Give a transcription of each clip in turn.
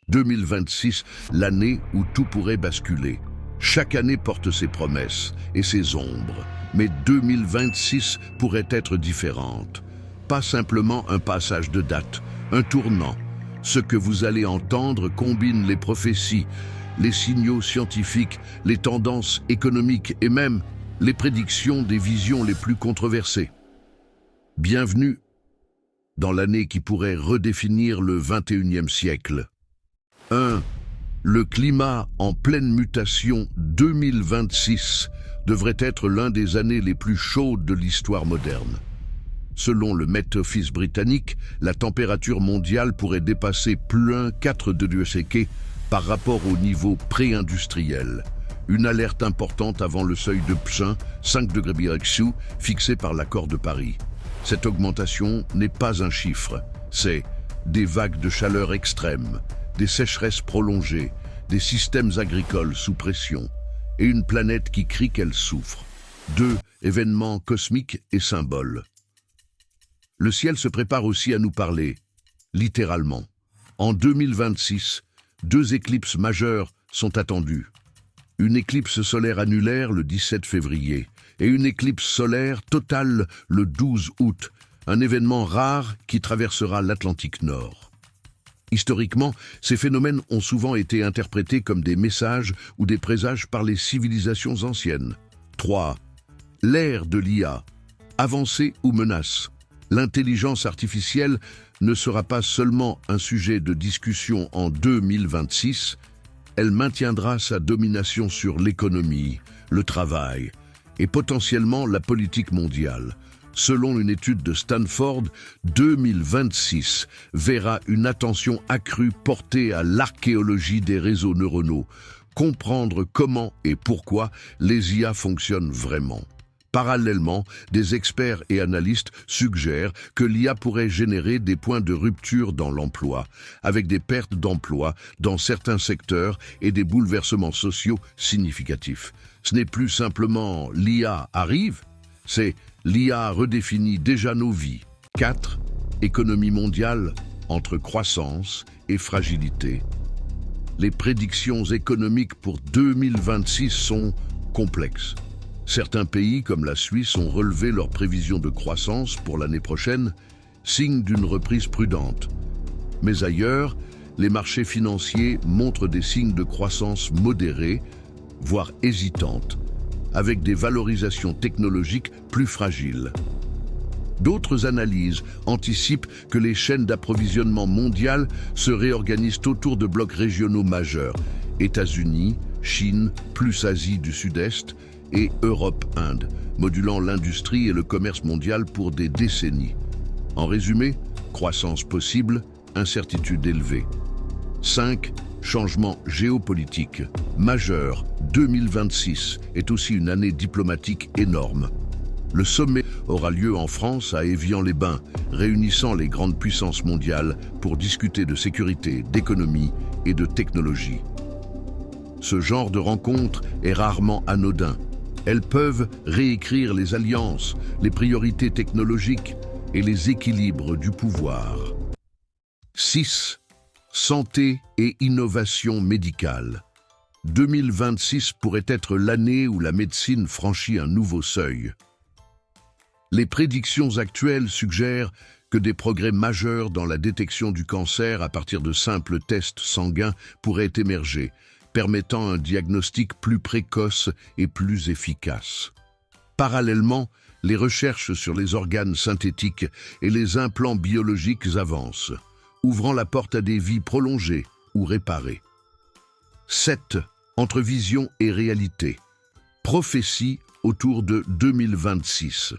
2026, l'année où tout pourrait basculer. Chaque année porte ses promesses et ses ombres, mais 2026 pourrait être différente. Pas simplement un passage de date, un tournant. Ce que vous allez entendre combine les prophéties, les signaux scientifiques, les tendances économiques et même les prédictions des visions les plus controversées. Bienvenue dans l'année qui pourrait redéfinir le 21e siècle. 1. Le climat en pleine mutation 2026 devrait être l'un des années les plus chaudes de l'histoire moderne. Selon le Met Office britannique, la température mondiale pourrait dépasser +1,4 degrés Celsius par rapport au niveau pré-industriel. Une alerte importante avant le seuil de 5 degrés Celsius fixé par l'accord de Paris. Cette augmentation n'est pas un chiffre, c'est des vagues de chaleur extrêmes, des sécheresses prolongées, des systèmes agricoles sous pression et une planète qui crie qu'elle souffre. 2 événements cosmiques et symboles. Le ciel se prépare aussi à nous parler, littéralement. En 2026, 2 éclipses majeures sont attendues. Une éclipse solaire annulaire le 17 février et une éclipse solaire totale le 12 août, un événement rare qui traversera l'Atlantique Nord. Historiquement, ces phénomènes ont souvent été interprétés comme des messages ou des présages par les civilisations anciennes. 3. L'ère de l'IA, avancée ou menace. L'intelligence artificielle ne sera pas seulement un sujet de discussion en 2026, elle maintiendra sa domination sur l'économie, le travail et potentiellement la politique mondiale. Selon une étude de Stanford, 2026 verra une attention accrue portée à l'archéologie des réseaux neuronaux, comprendre comment et pourquoi les IA fonctionnent vraiment. Parallèlement, des experts et analystes suggèrent que l'IA pourrait générer des points de rupture dans l'emploi, avec des pertes d'emplois dans certains secteurs et des bouleversements sociaux significatifs. Ce n'est plus simplement l'IA arrive, c'est l'IA redéfinit déjà nos vies. 4. Économie mondiale entre croissance et fragilité. Les prédictions économiques pour 2026 sont complexes. Certains pays, comme la Suisse, ont relevé leurs prévisions de croissance pour l'année prochaine, signe d'une reprise prudente. Mais ailleurs, les marchés financiers montrent des signes de croissance modérés, voire hésitantes, avec des valorisations technologiques plus fragiles. D'autres analyses anticipent que les chaînes d'approvisionnement mondiales se réorganisent autour de blocs régionaux majeurs, États-Unis, Chine, plus Asie du Sud-Est, et Europe-Inde, modulant l'industrie et le commerce mondial pour des décennies. En résumé, croissance possible, incertitude élevée. 5. Changement géopolitique majeur 2026 est aussi une année diplomatique énorme. Le sommet aura lieu en France à Évian-les-Bains, réunissant les grandes puissances mondiales pour discuter de sécurité, d'économie et de technologie. Ce genre de rencontre est rarement anodin. Elles peuvent réécrire les alliances, les priorités technologiques et les équilibres du pouvoir. 6. Santé et innovation médicale. 2026 pourrait être l'année où la médecine franchit un nouveau seuil. Les prédictions actuelles suggèrent que des progrès majeurs dans la détection du cancer à partir de simples tests sanguins pourraient émerger, permettant un diagnostic plus précoce et plus efficace. Parallèlement, les recherches sur les organes synthétiques et les implants biologiques avancent, ouvrant la porte à des vies prolongées ou réparées. 7. Entre vision et réalité. Prophétie autour de 2026.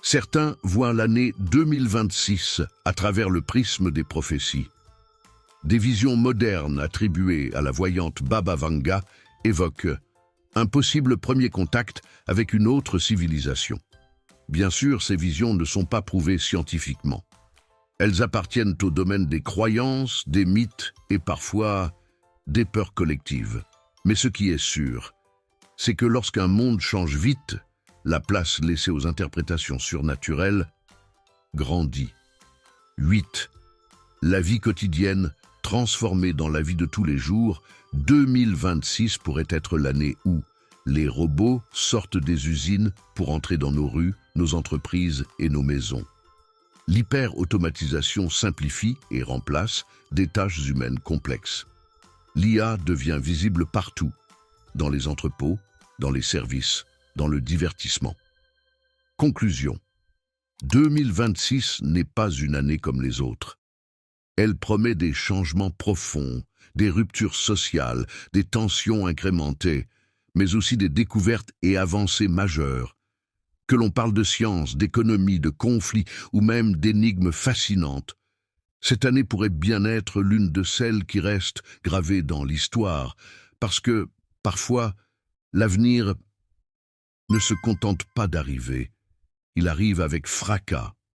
Certains voient l'année 2026 à travers le prisme des prophéties. Des visions modernes attribuées à la voyante Baba Vanga évoquent un possible premier contact avec une autre civilisation. Bien sûr, ces visions ne sont pas prouvées scientifiquement. Elles appartiennent au domaine des croyances, des mythes et parfois des peurs collectives. Mais ce qui est sûr, c'est que lorsqu'un monde change vite, la place laissée aux interprétations surnaturelles grandit. 8. La vie quotidienne transformée dans la vie de tous les jours, 2026 pourrait être l'année où les robots sortent des usines pour entrer dans nos rues, nos entreprises et nos maisons. L'hyper-automatisation simplifie et remplace des tâches humaines complexes. L'IA devient visible partout, dans les entrepôts, dans les services, dans le divertissement. Conclusion. 2026 n'est pas une année comme les autres. Elle promet des changements profonds, des ruptures sociales, des tensions incrémentées, mais aussi des découvertes et avancées majeures. Que l'on parle de science, d'économie, de conflits ou même d'énigmes fascinantes, cette année pourrait bien être l'une de celles qui restent gravées dans l'histoire, parce que, parfois, l'avenir ne se contente pas d'arriver. Il arrive avec fracas,